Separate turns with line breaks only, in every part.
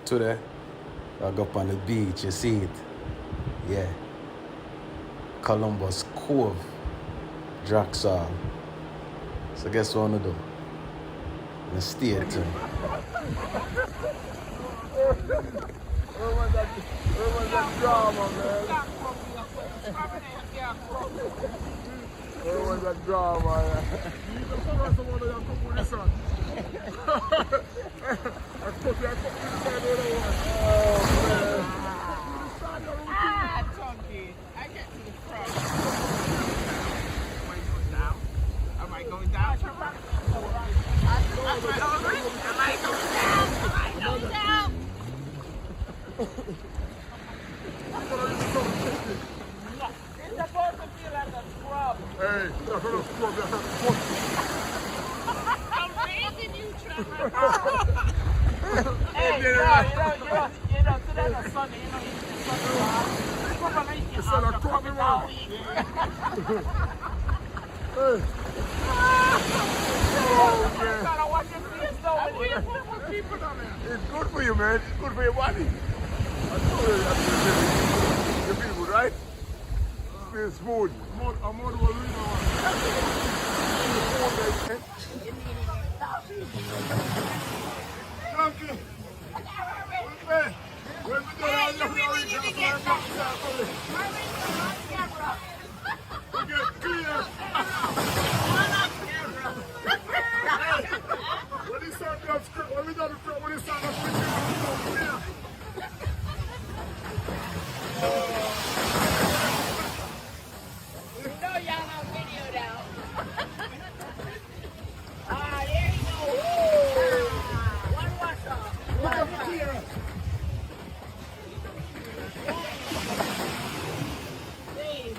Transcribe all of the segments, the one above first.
Today, I go up on the beach, you see it. Yeah. Columbus Cove, drax. So guess what I'm gonna do? I'm gonna stay tuned.
Everyone's that drama, man. Everyone's that drama, man. You can come on someone that you cook with the sun. I cook with the sun. Oh, man.
Chunky. I get to the front. Am I going down? Am I going down? Am I going down? It's supposed to feel like a scrub.
Hey, that's not a scrub, that's a scrub.
I'm raising you, Trevor. Hey, you know, today the Sunday, you know, it's Sunday.
It's on a crummy round. Hey. Oh, man. It's good for you, man. It's good for your body. I told you that. You feel good, right? Feel smooth. I'm more than Thank you. When we go down there, we get clear. When he start that script, when we done the script, when he start that script, we go clear.
You know y'all on video now. Ah, there you go. Woo! One wash off.
Look up the clear.
There you go.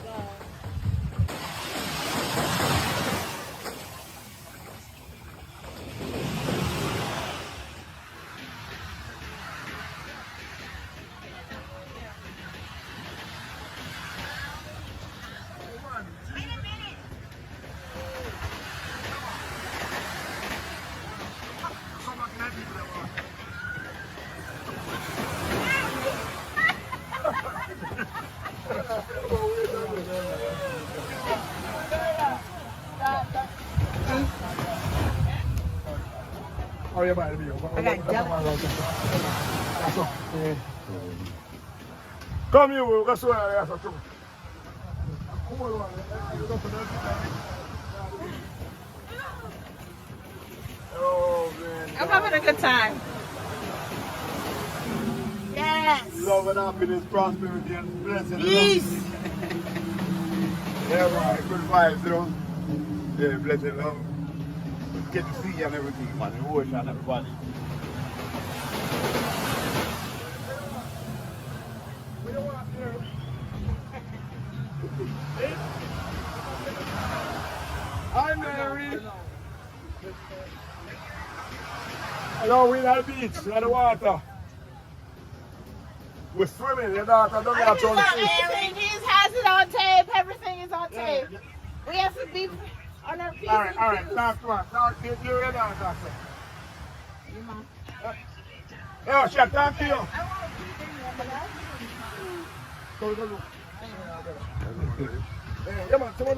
Wait a minute.
Come on, can I be there? Oh, yeah, by the video.
I got double.
That's all. Come here, we'll go show you how to do it. Oh, man.
I'm having a good time. Yes.
Love and happiness, prosperity, and blessing.
Peace.
Yeah, right. Good vibes, you know. Yeah, blessing, love. Get to see you and everything, man. The ocean, everybody. We don't want to hear. Hi, Mary. Hello, we're at the beach, at the water. We're swimming, your daughter don't have to
Everything has it on tape. Everything is on tape. We have to be on our feet.
All right, last one. Talk to you, your daughter. Oh, shit, thank you. Go. Hey, come on, come on.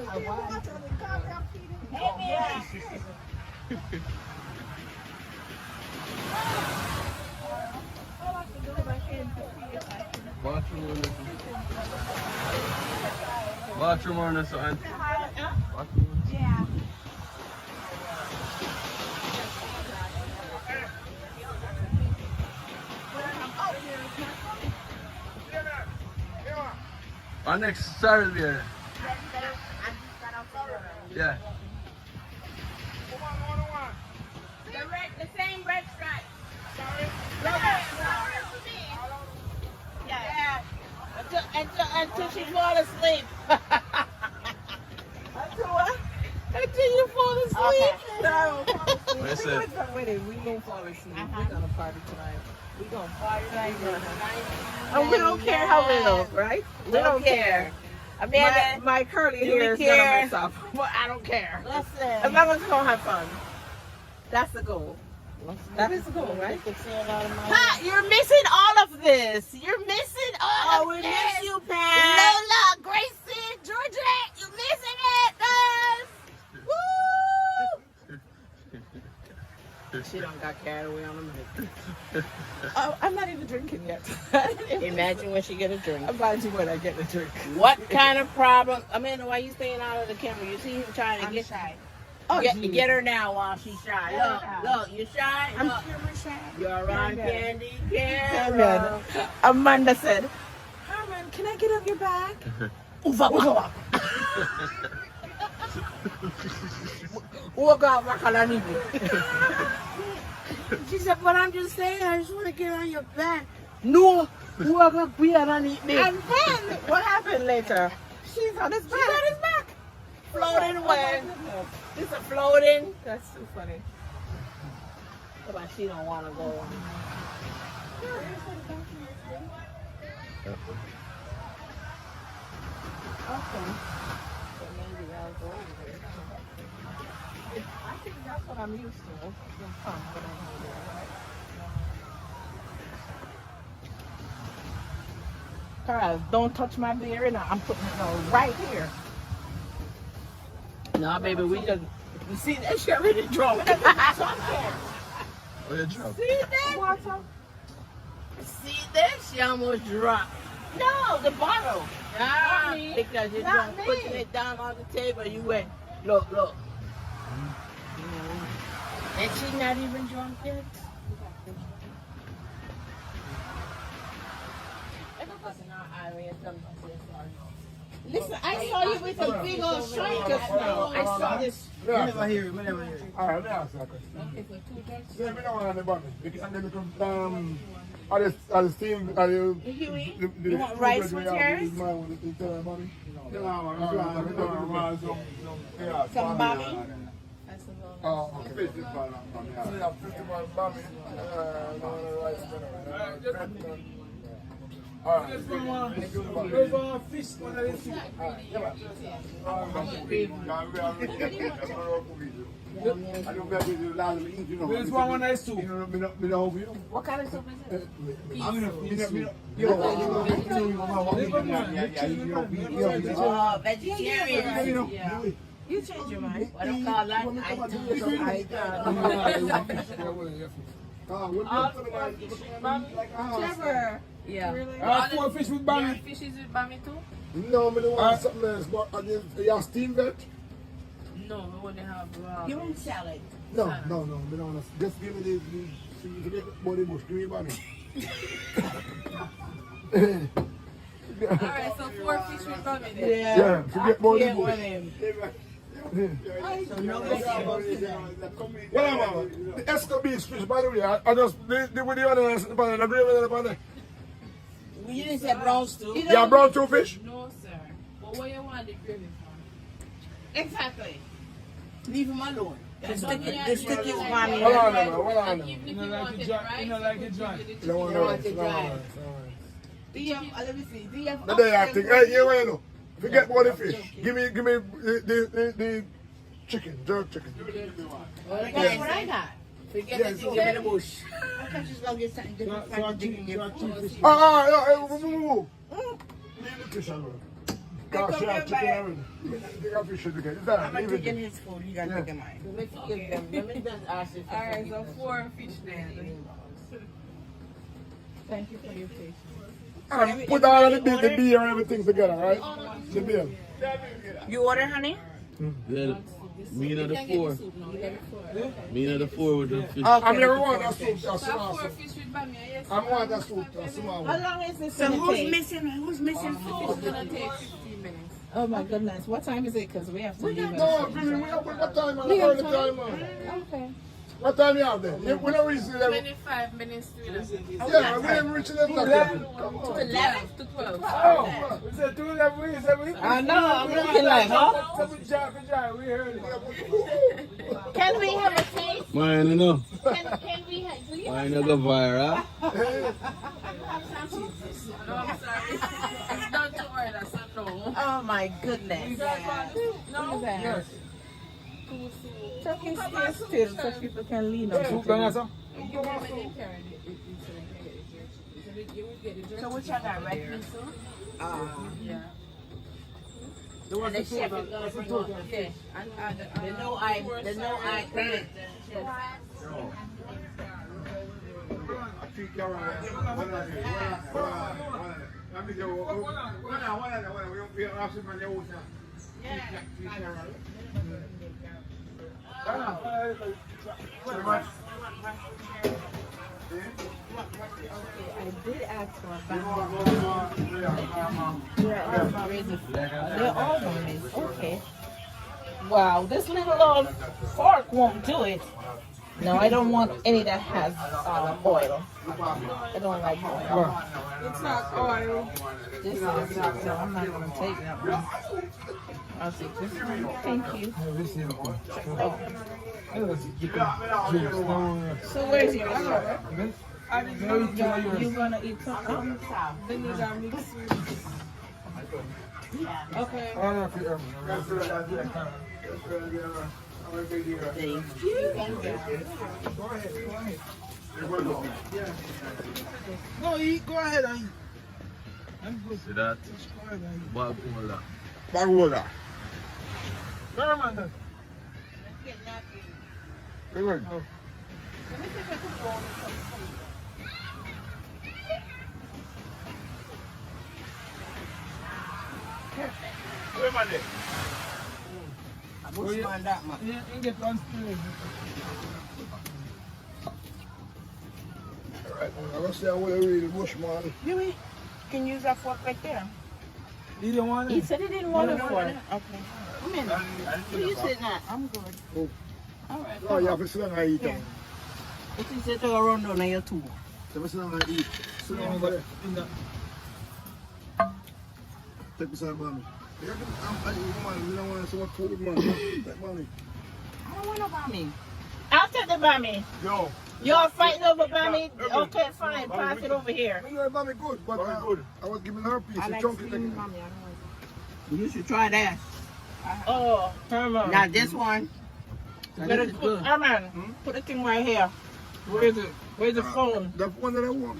Bathroom or something.
Yeah.
Our next Saturday. Yeah.
The same red stripe. Yeah. Until she fall asleep. Until you fall asleep.
Listen.
We gonna fall asleep. We're gonna party tonight. We gonna party tonight.
And we don't care how we look, right? We don't care. Amanda,
My curly
do we
hair is
care?
gonna mess up. But I don't care.
Listen.
As long as we're gonna have fun. That's the goal. That is cool, right?
Ha, you're missing all of this. You're missing all of
we
this.
miss you, Pat.
Lola, Gracie, Georgette, you're missing it, guys. Woo!
She done got carried away on the mic.
Oh, I'm not even drinking yet.
Imagine when she get a drink.
Imagine when I get a drink.
What kind of problem? Amanda, why you staying out of the camera? You see him trying to get
shy.
get her now while she's shy. Look, you shy?
I'm
Look.
camera shy.
You're on candy camera.
Amanda said, Herman, can I get on your back?
She said, but I'm just saying, I just want to get on your back.
No. And then what happened later? She's on his back. She's on his back.
Floating away. This a floating.
That's too funny.
But she don't want to go.
Okay.
So maybe I'll go over there.
I think that's what I'm used to. Guys, don't touch my beer now. I'm putting it on right here.
No, baby, we just. You see that shit already drunk.
Where you drop?
See that?
Water.
See that? She almost dropped.
No, the bottle.
Ah,
me.
because you're
Not
drunk, putting
me.
it down on the table. You went, look. And she's not even drunk yet.
Listen, I saw you with a big old shrink just now. I saw this.
Whenever I hear you. All right, let me ask you a question. Yeah, me don't want to bother. Because I'm going to come, are the steam, are you
want rice with yours? Some Bobby?
Oh, okay.
What kind of soup is it?
Vegetarian.
You change your mind.
What do call that?
Trevor.
Yeah.
4 fish with bami.
Fishes with bami too?
No, I don't want something else, but you steam that?
No, we wouldn't have raw.
You want salad?
No, I don't want to. Just give me the body bush, give me bami.
Alright, so 4 fish with bami then.
Yeah, forget body
Yeah,
bush.
with him.
Well, the escabille fish, by the way, I just, with the other, the gravy on the
You didn't say brown stew.
Yeah, brown two fish?
No, sir. But what you want the gravy for?
Exactly.
Leave him alone.
The sticky umami.
Hold on, man.
Even if you want it dry,
You don't want
want it
it
dry.
Do you have, let me see, do you have
The day I think, hey, you know, forget about the fish. Give me the chicken, jerk chicken.
That's what I got.
Forget that you give me the bush.
I thought you was going to get something different from digging your food.
Leave the fish alone. Gosh, yeah, chicken already. Take a fish again. Is that
I'm not taking his food, you got to take mine.
Let me just ask you.
Alright, so 4 fish then.
Thank you for your patience.
And put all the beer and everything together, right? The beer.
You order, honey?
Yeah, me and the 4. Me and the 4 with the fish.
I'm never want that soup. That's
So
small
4
soup.
fish with bami, yes?
I want that soup. That's small
How
one.
long is this
So
going to
who's
take?
missing? Who's missing
It's
food?
gonna take 15 minutes.
Oh my goodness. What time is it? Because we have to leave.
No, really, we have what time, man? Early time, man.
Okay.
What time you have there? We don't reach 11.
25 minutes to 11.
Yeah, we didn't reach 11 o'clock. Come on.
11 to 12.
Oh,
I know. I'm looking like, huh? Can we have a taste?
Mine, you know.
Can we have? Do you
Mine, you go viral.
No, I'm sorry. It's not too early, so no.
Oh my goodness.
No?
Yes.
Turkey stay still so people can lean on it.
So which one got red meat soup?
Yeah.
And the chef is gonna bring out the fish. The no eye credit.
I did ask for a They're all bummies. Okay. Wow, this little old fork won't do it. No, I don't want any that has oil. I don't like oil.
It's not oil.
This is, so I'm not going to take that one. I'll take this one. Thank you. Oh. So where's yours? You gonna eat something?
Vinegar mixed with.
Okay. Thank you.
No, eat. Go ahead and eat.
See that? Bag holder.
Bag holder. Come on then. Very good. Where am I there?
Bushman that man.
You get on still. Alright, I'm gonna say I want to read the bushman.
You can use that fork right there.
You don't want
He
it?
said he didn't want it for it.
Okay. Come in. What you sitting at? I'm good.
Oh.
All right.
Oh, you have to sit down and eat.
Yeah. It is to go around on your too.
You have to sit down and eat. Sit down over there. Take me some money. You don't want to see what food, man. Take money.
I don't want no bammy.
I'll take the bammy.
Yo.
You're fighting over bammy? Okay, fine. Pass it over here.
Your mommy good, but I was giving her a piece.
I
A
like
chunky
sweet
thing.
mommy. I don't like it. You should try that.
Oh, Herman.
Now this one. Now
Better
this is
put,
good.
Herman, put the thing right here. Where is it? Where's the phone?
The one that I want.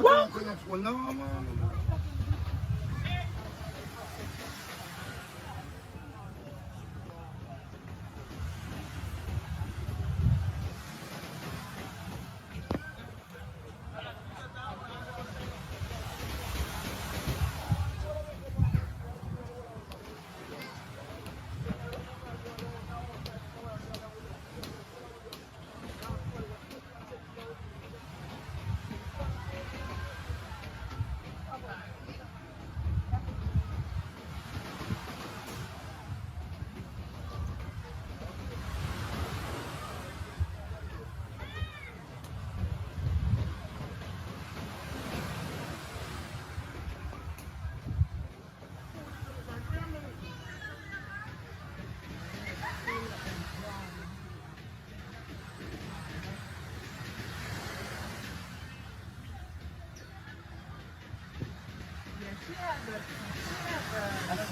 What?
Well, no, man.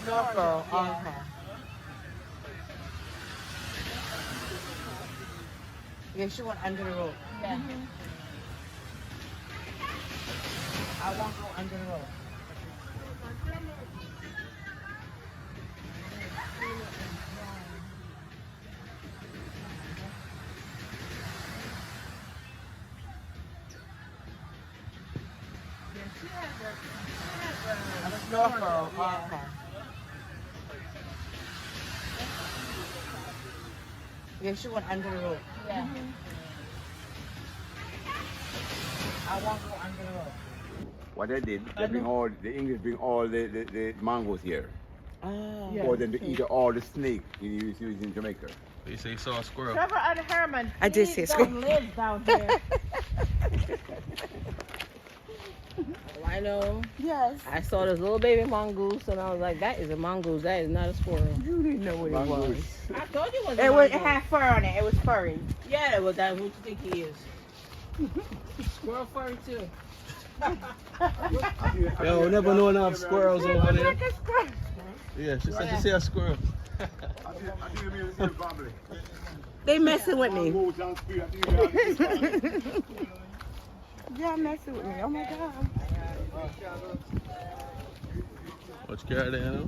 Snorkel on her. Yeah, she went under the rope.
Yeah.
I won't go under the rope. A snorkel on her. Yeah, she went under the rope.
Yeah.
I won't go under the rope.
What they did, they bring all the English bring all the mangoes here.
Oh.
For them to eat all the snake you use in Jamaica.
You say you saw a squirrel?
Trevor and Herman,
I did
please
say
don't live down here.
I know.
Yes.
I saw this little baby mongoose and I was like, that is a mongoose. That is not a squirrel.
You didn't know what it was.
Mangoes.
I told you it was.
It had fur on it. It was furry.
Yeah, it was. That's what you think he is. Squirrel furry too.
Yo, never know enough squirrels over there.
Like a squirrel.
Yeah, she said she see a squirrel.
I think you mean the same family.
They messing with me.
Mongoose and spear, I think you mean the same family.
Y'all messing with me. Oh my god.
What you got there,